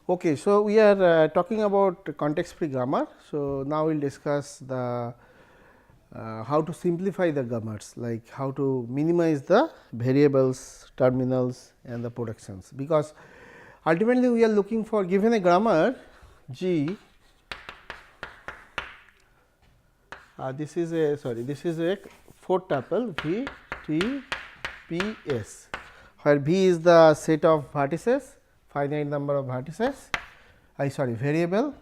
Okay, so we are talking about context free grammar. So, now we will discuss the how to simplify the grammars, like how to minimize the variables, terminals and the productions, because ultimately we are looking for, given a grammar G, this is a 4 tuple V T P S, where V is the set of vertices, finite number of vertices, variable,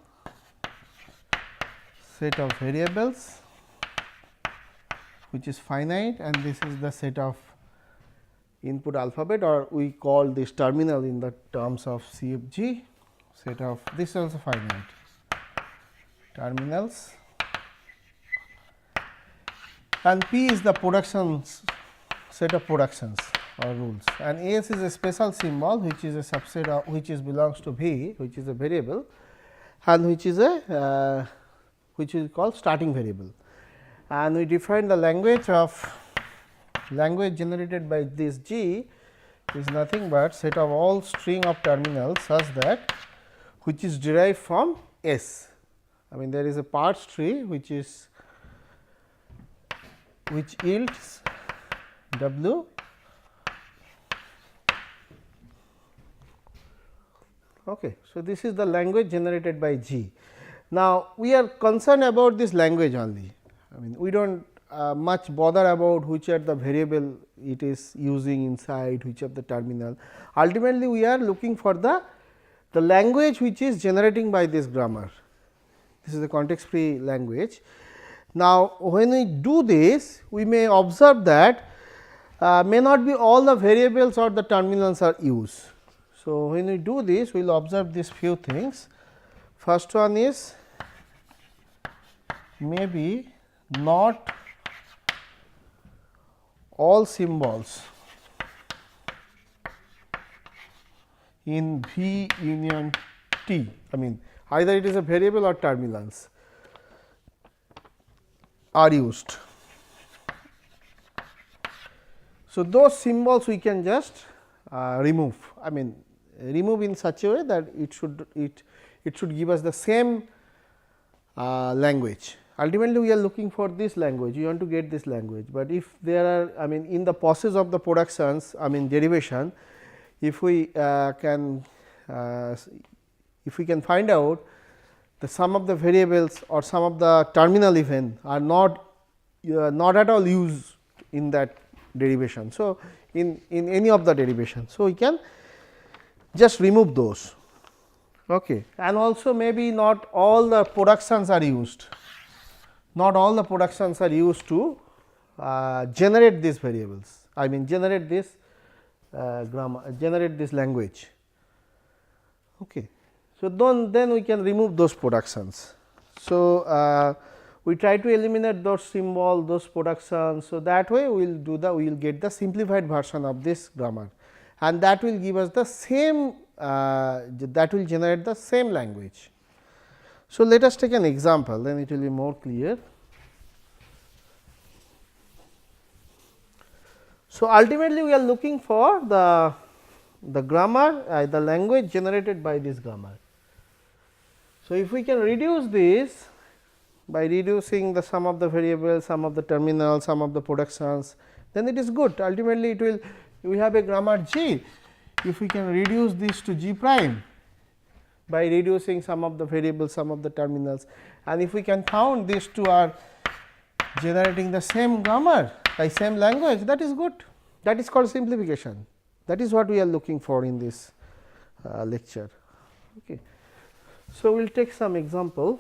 set of variables which is finite, and this is the set of input alphabet, or we call this terminal in the terms of CFG, set of, this is also finite, terminals, and P is the productions, set of productions or rules, and S is a special symbol which is a subset of, which is belongs to V, which is a variable, and which is a which is called starting variable. And we define the language generated by this G is nothing but set of all string of terminals such that which is derived from S. I mean, there is a parts tree which yields W. Okay. So, this is the language generated by G. Now, we are concerned about this language only. I mean, we do not much bother about which are the variable it is using inside, which of the terminal. Ultimately, we are looking for the language which is generating by this grammar. This is the context free language. Now, when we do this, we may observe that may not be all the variables or the terminals are used. So, when we do this, we will observe these few things. First one is maybe not all symbols in V union T, I mean either it is a variable or terminals are used. So, those symbols we can just remove, I mean remove in such a way that it should give us the same language. Ultimately, we are looking for this language, we want to get this language, but if there are, I mean in the process of the productions, I mean derivation, if we can find out the sum of the variables or some of the terminal even are not at all used in that derivation. So, in any of the derivation, so we can just remove those. Okay. And also maybe not all the productions are used, not all the productions are used to generate these variables, I mean generate this grammar, generate this language. Okay. So, then we can remove those productions. So, we try to eliminate those symbol, those productions. So, that way we will get the simplified version of this grammar, and that will give us the same that will generate the same language. So, let us take an example, then it will be more clear. So, ultimately we are looking for the grammar, the language generated by this grammar. So, if we can reduce this by reducing the sum of the variables, sum of the terminals, sum of the productions, then it is good. Ultimately, it will, we have a grammar G. If we can reduce this to G prime by reducing some of the variables, some of the terminals, and if we can found these two are generating the same grammar by same language, that is good. That is called simplification. That is what we are looking for in this lecture. Okay. So, we will take some example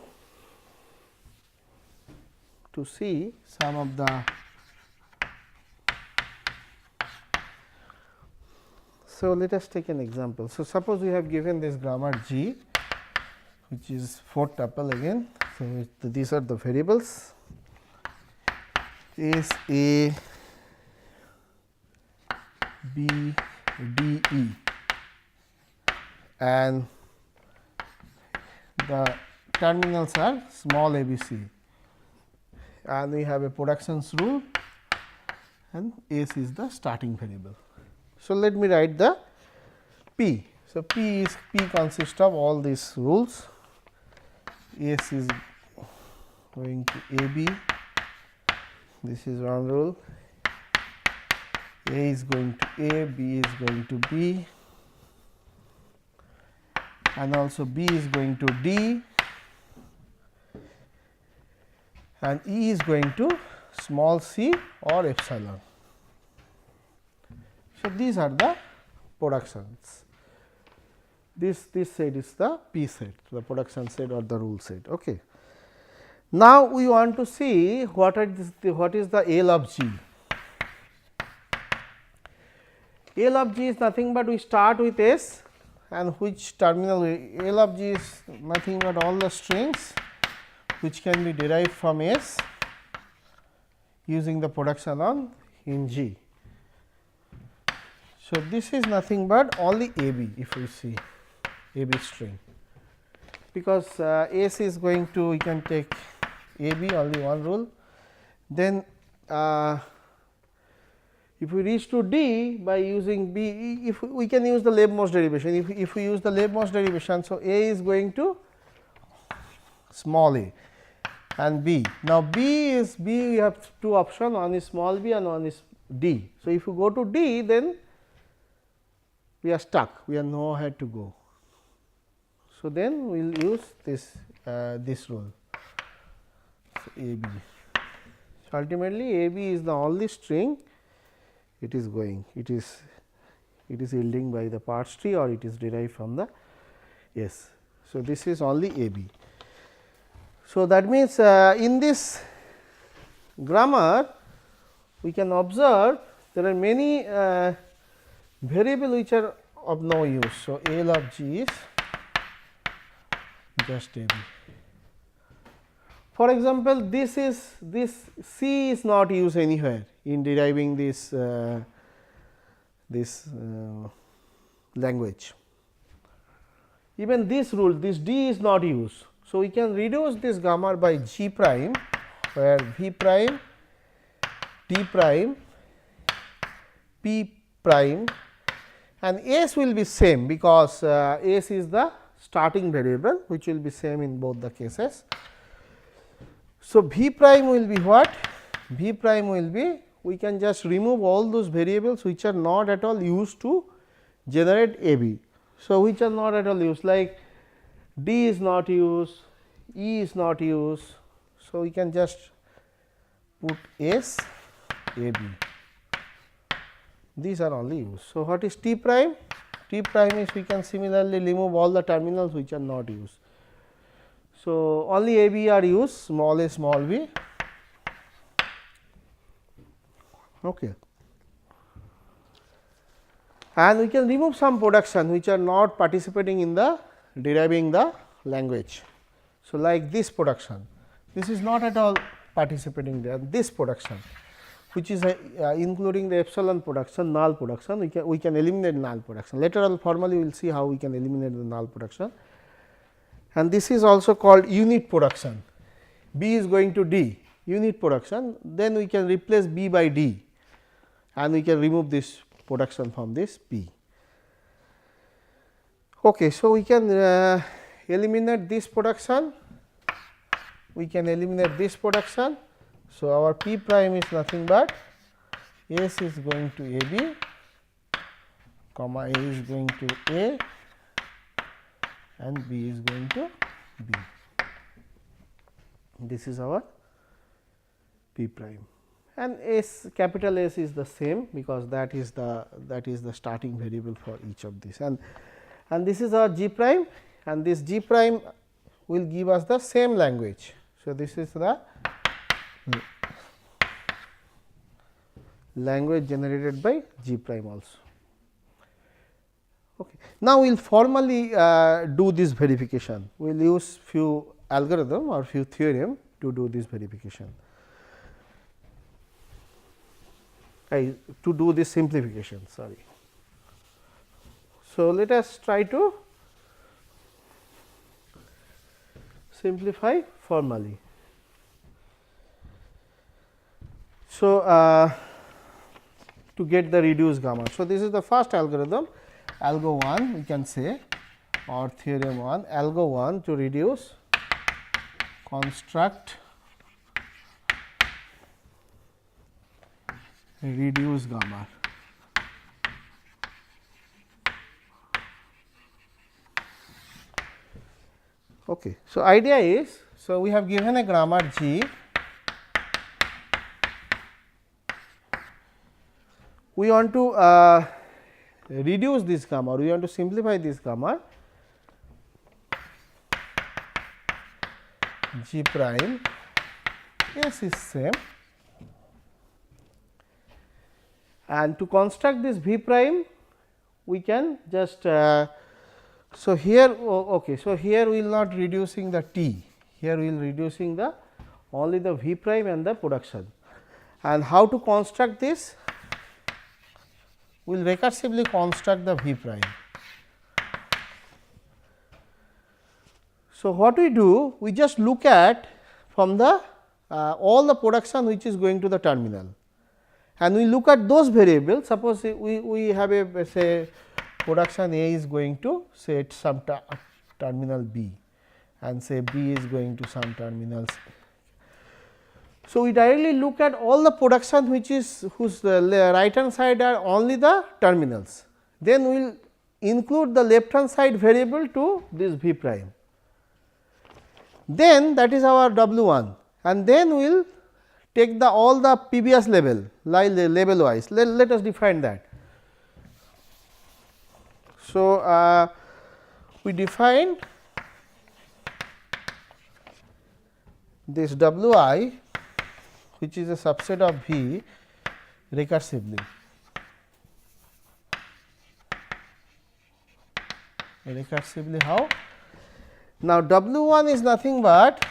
to see some of the. So, let us take an example. So, suppose we have given this grammar G, which is 4 tuple again. So, these are the variables S A B D E, and the terminals are small a b c, and we have a productions rule, and S is the starting variable. So, let me write the P. So, P consists of all these rules. S is going to A B, this is one rule. A is going to A, B is going to B, and also B is going to D, and E is going to small c or epsilon. So, these are the productions. This set is the P set, the production set or the rule set. Okay. Now, we want to see what is the L of G. L of G is nothing but we start with S, and which terminal L of G is nothing but all the strings which can be derived from S using the production on in G. So, this is nothing but only A B, if we see A B string, because S is going to, we can take A B, only one rule. Then if we reach to D by using B, if we can use the leftmost derivation, if we use the leftmost derivation. So, A is going to small a and B. Now, B we have two options, one is small b and one is D. So, if you go to D, then we are stuck, we are nowhere to go. So, then we will use this rule. So, A B. So, ultimately A B is the only string it is going, it is yielding by the parts tree or it is derived from the S. So, this is only A B. So, that means, in this grammar we can observe there are many variables which are of no use. So, L of G is just A B. For example, this C is not used anywhere in deriving this language. Even this rule, this D is not used. So, we can reduce this grammar by G prime, where V prime, D prime, P prime, and S will be same, because S is the starting variable which will be same in both the cases. So, V prime will be what? V prime will be, we can just remove all those variables which are not at all used to generate A B. So, which are not at all used, like D is not used, E is not used. So, we can just put S A B, these are only used. So, what is T prime? T prime is, we can similarly remove all the terminals which are not used. So, only A B are used, small a, small b. Okay. And we can remove some production which are not participating in the deriving the language. So, like this production, this is not at all participating there, this production which is including the epsilon production, null production, we can eliminate null production. Later on formally we will see how we can eliminate the null production. And this is also called unit production. B is going to D, unit production, then we can replace B by D and we can remove this production from this P. Okay, so, we can eliminate this production, we can eliminate this production. So, our P prime is nothing but S is going to A B, comma A is going to A, and B is going to B. This is our P prime, and S, capital S is the same, because that is the starting variable for each of these, and this is our G prime, and this G prime will give us the same language. So, this is the language generated by G prime also. Okay. Now, we will formally do this verification, we will use few algorithm or few theorem to do this verification, to do this simplification, sorry. So, let us try to simplify formally. So, to get the reduced gamma. So, this is the first algorithm, algo 1 we can say, or theorem 1, algo 1 to reduce, construct reduce gamma. Okay. So, idea is, so we have given a grammar G, we want to reduce this grammar, we want to simplify this grammar G prime S is same, and to construct this V prime we can just so here okay, so here we will not reducing the T, here we will reducing the only the V prime and the production. And how to construct this? We will recursively construct the V prime. So, what we do? We just look at from the all the production which is going to the terminal, and we look at those variables. Suppose we have a say production A is going to say at some terminal B, and say B is going to some terminals. So, we directly look at all the production which is whose right hand side are only the terminals, then we will include the left hand side variable to this V prime, then that is our W 1, and then we will take the all the previous level like level wise. Let us define that. So, we define this W I, which is a subset of V recursively. Recursively how? Now, W 1 is nothing but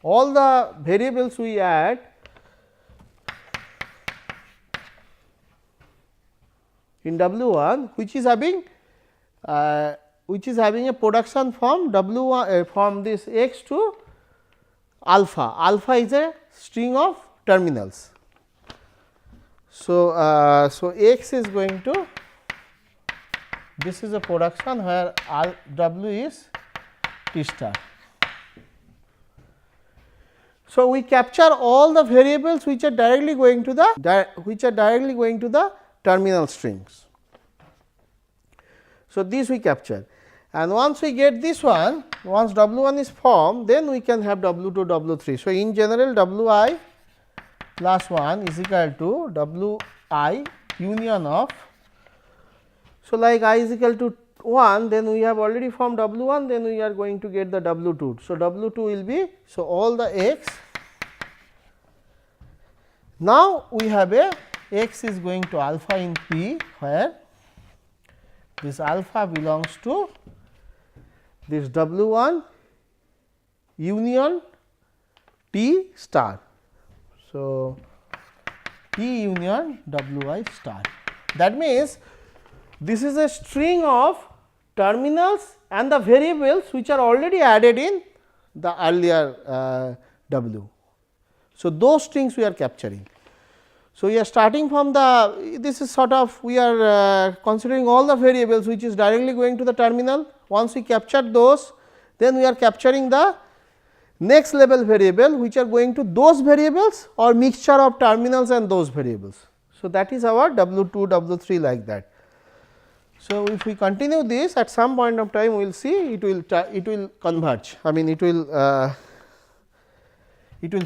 all the variables we add in W 1, which is having a production from W 1 from this x to alpha. Alpha is a string of terminals. So, so x is going to, this is a production where W is T star. So, we capture all the variables which are directly going to the terminal strings. So, this we capture, and once we get this one, once W 1 is formed, then we can have W 2, W 3. So, in general W I plus 1 is equal to W I union of. So, like I is equal to 1, then we have already formed W 1, then we are going to get the W 2. So, W 2 will be, so all the x. Now, we have a x is going to alpha in P, where this alpha belongs to this W 1 union T star. So, T union W I star. That means, this is a string of terminals and the variables which are already added in the earlier W. So, those strings we are capturing. So, we are starting from the, this is sort of we are considering all the variables which is directly going to the terminal. Once we capture those, then we are capturing the next level variable which are going to those variables or mixture of terminals and those variables. So, that is our W 2, W 3 like that. So, if we continue this, at some point of time we will see it will converge, I mean it will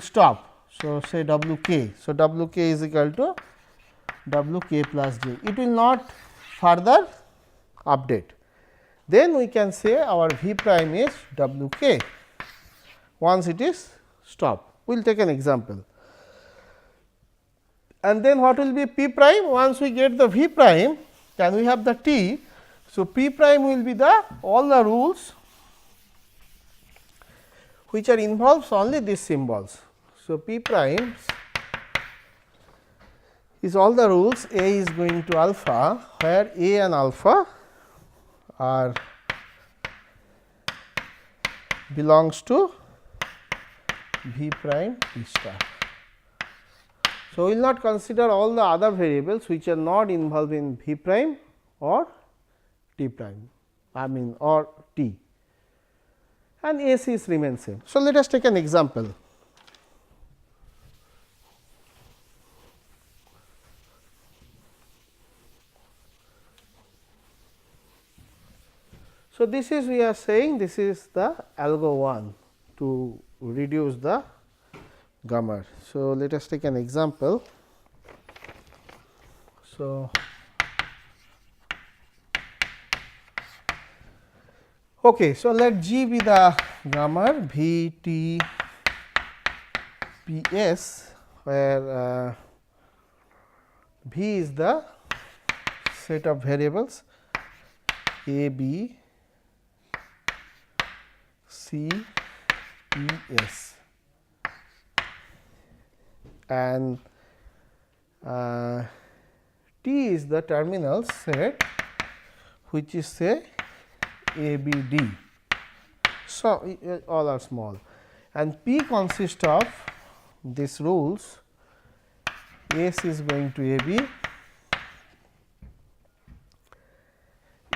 stop. So, say W k. So, W k is equal to W k plus j, it will not further update. Then we can say our V prime is W k once it is stopped. We will take an example. And then what will be P prime? Once we get the V prime, can we have the T? So, P prime will be the all the rules which are involves only these symbols. So, P prime is all the rules A is going to alpha, where A and alpha are belongs to V prime T star. So, we will not consider all the other variables which are not involved in V prime or T prime, I mean or T, and S is remains same. So, let us take an example. So, this is we are saying this is the algo 1 to reduce the gamma. So, let us take an example. So, okay, so let G be the grammar V T P S, where V is the set of variables A, B, C, E, S, and T is the terminal set which is say A, B, D. So, all are small, and P consists of these rules. S is going to A, B,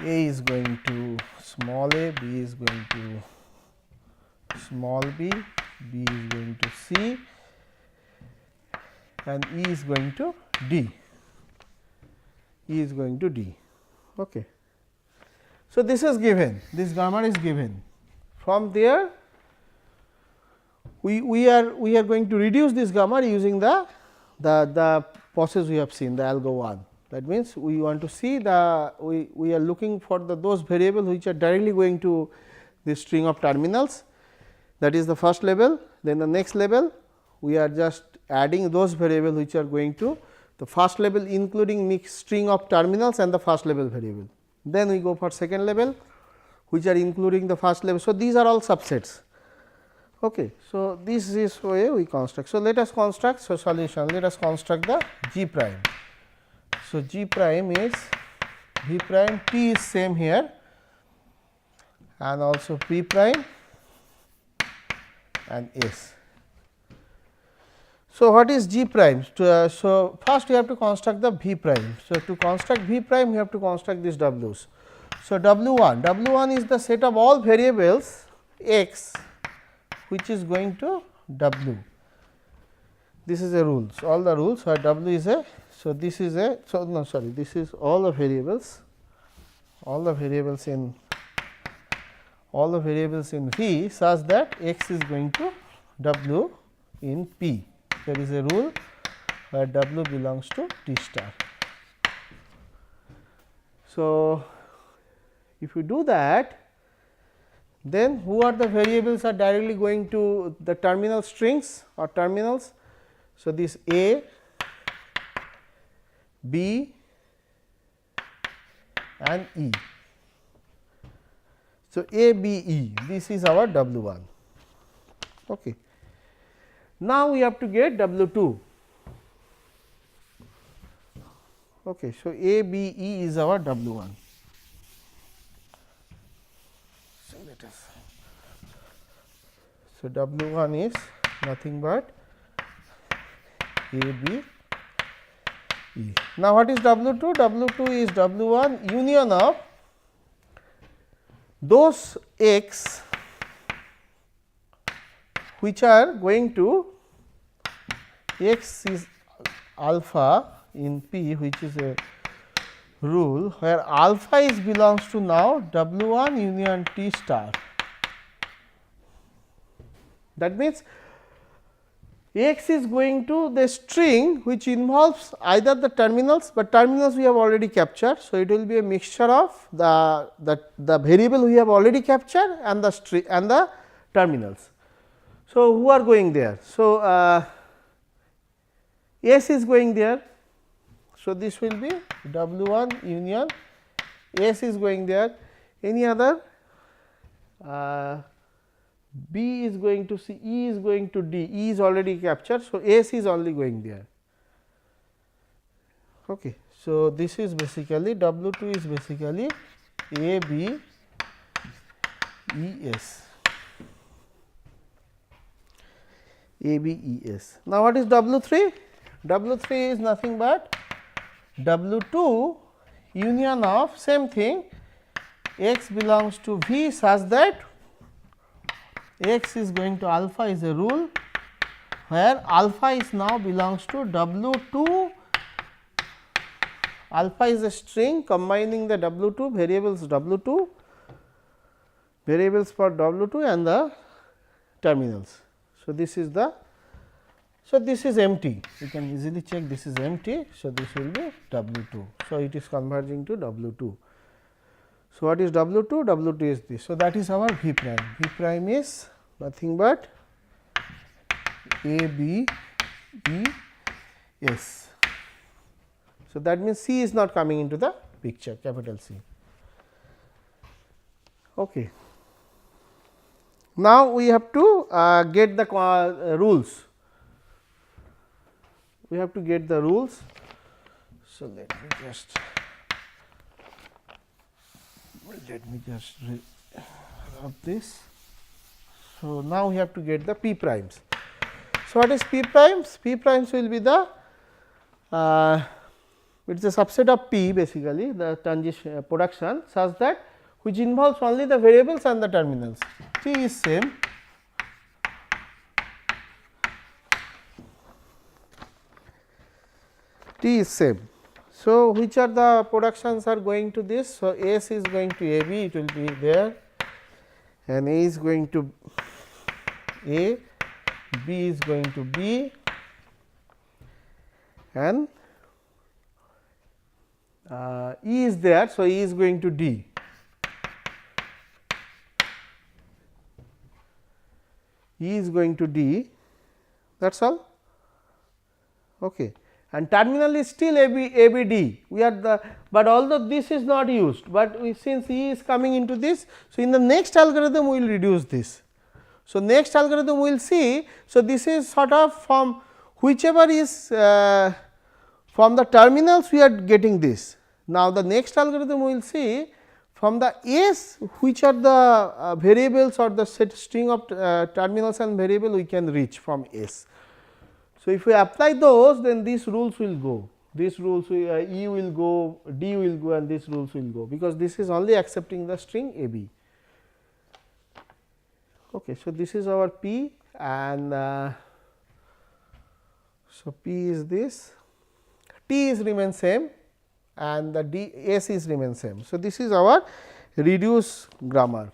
A is going to small a, B is going to small b, B is going to C, and E is going to D. E is going to D. Okay. So, this is given, this grammar is given. From there, we are going to reduce this grammar using the process we have seen, the algo 1. That means, we want to see the we are looking for those variables which are directly going to the string of terminals, that is the first level. Then the next level we are just adding those variables which are going to the first level, including mixed string of terminals and the first level variable. Then we go for second level, which are including the first level. So, these are all subsets. Okay. So, this is way we construct. So, let us construct, so solution, let us construct the G prime. So, G prime is V prime, T is same here, and also P prime and S. So, what is G prime? So, first we have to construct the V prime. So, to construct V prime, we have to construct these W's. So, W1 is the set of all variables x which is going to W. This is a rule. So, all the rules where W is a, so this is a, so no sorry, this is all the variables in V such that x is going to W in P. There is a rule where W belongs to T star. So, if you do that, then who are the variables are directly going to the terminal strings or terminals. So, this A, B and E. So, A, B, E, this is our W 1. Okay. Now, we have to get W 2. Okay. So, A, B, E is our W 1. So, let us. So, W 1 is nothing but A, B, E. Now, what is W 2? W 2 is W 1 union of those x which are going to x is alpha in P, which is a rule where alpha is belongs to now W 1 union T star. That means, x is going to the string which involves either the terminals, but terminals we have already captured. So, it will be a mixture of the variable we have already captured and the string and the terminals. So, who are going there? So, S is going there. So, this will be W 1 union S is going there. Any other? B is going to C, E is going to D, E is already captured. So, S is only going there. Okay. So, this is basically W 2 is basically A, B, E, S. A, B, E, S. Now, what is W 3? W 3 is nothing but W 2 union of same thing x belongs to V such that x is going to alpha is a rule where alpha is now belongs to W 2, alpha is a string combining the W 2 variables W 2, variables for W 2 and the terminals. So, this is the, so this is empty, you can easily check this is empty. So, this will be W 2. So, it is converging to W 2. So, what is W 2? W 2 is this. So, that is our V prime. V prime is nothing but A B E S. So, that means C is not coming into the picture, capital C. Okay. Now, we have to get the rules. We have to get the rules. So, let me just rub this. So, now we have to get the P primes. So, what is P primes? P primes will be the it is a subset of P basically the transition production such that which involves only the variables and the terminals. T is same. T is same. So, which are the productions are going to this? So, S is going to A B, it will be there, and A is going to A, B is going to B, and E is there. So, E is going to D. E is going to D, that is all. Okay. And terminal is still ABD. We are the, but although this is not used, but we, since E is coming into this. So, in the next algorithm we will reduce this. So, next algorithm we will see. So, this is sort of from whichever is from the terminals we are getting this. Now, the next algorithm we will see from the S which are the variables or the set string of terminals and variable we can reach from S. So, if we apply those, then these rules will go, these rules E will go, D will go, and these rules will go, because this is only accepting the string A B. Okay, so, this is our P, and so P is this, T is remain same, and the D S is remain same. So, this is our reduced grammar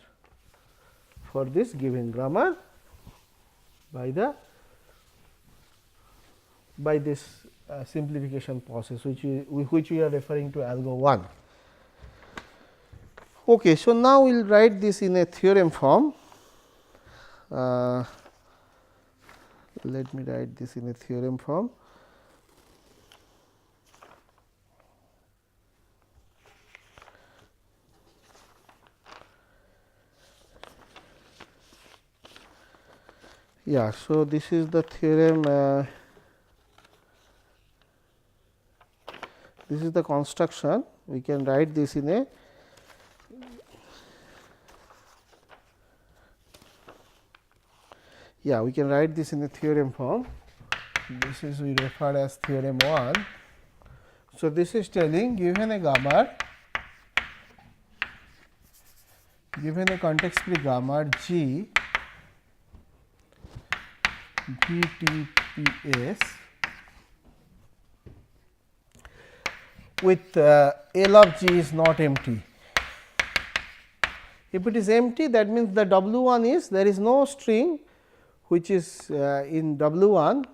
for this given grammar by this simplification process which we are referring to algo 1. Okay, so, now we will write this in a theorem form. Let me write this in a theorem form. Yeah, so this is the theorem. This is the construction. We can write this in a we can write this in a theorem form. This is we refer as theorem 1. So, this is telling given a grammar, given a context free grammar G V T P S with L of G is not empty. If it is empty, that means the W 1 is, there is no string which is in W 1,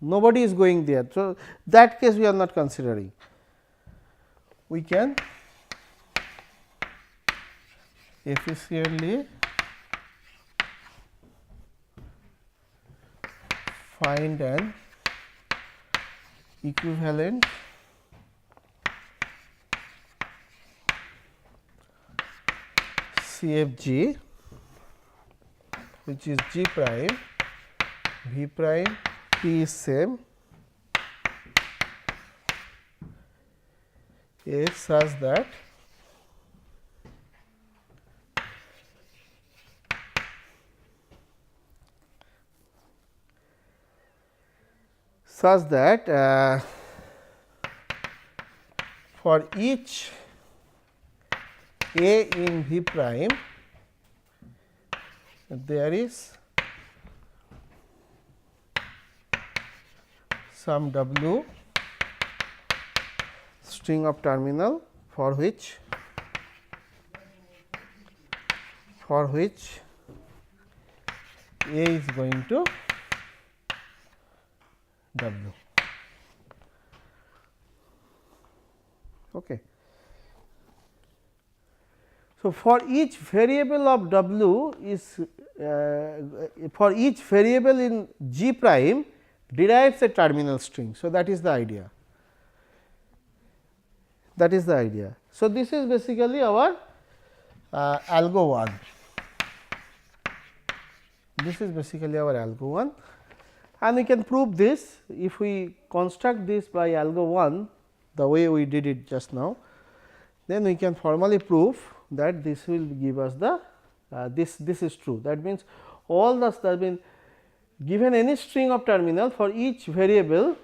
nobody is going there. So, that case we are not considering. We can efficiently find an equivalent CFG which is G prime, V prime, P is same, is such that for each A in V prime, there is some W string of terminal for which A is going to W. Okay. So, for each variable of W is for each variable in G prime derives a terminal string. So, that is the idea. So, this is basically our algo 1. This is basically our algo 1, and we can prove this if we construct this by algo 1 the way we did it just now, then we can formally prove that this will give us the this is true. That means, all the that means given any string of terminal, for each variable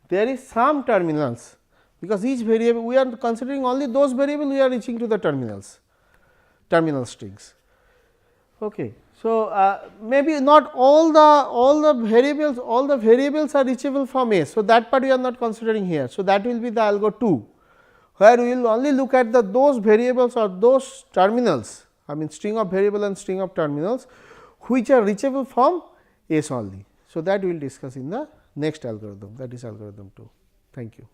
there is some terminals, because each variable we are considering only those variables we are reaching to the terminal strings. Okay. So, maybe not all the variables are reachable from A. So, that part we are not considering here. So, that will be the algo 2, where we will only look at those variables or those terminals, I mean string of variable and string of terminals, which are reachable from S only. So, that we will discuss in the next algorithm, that is algorithm 2. Thank you.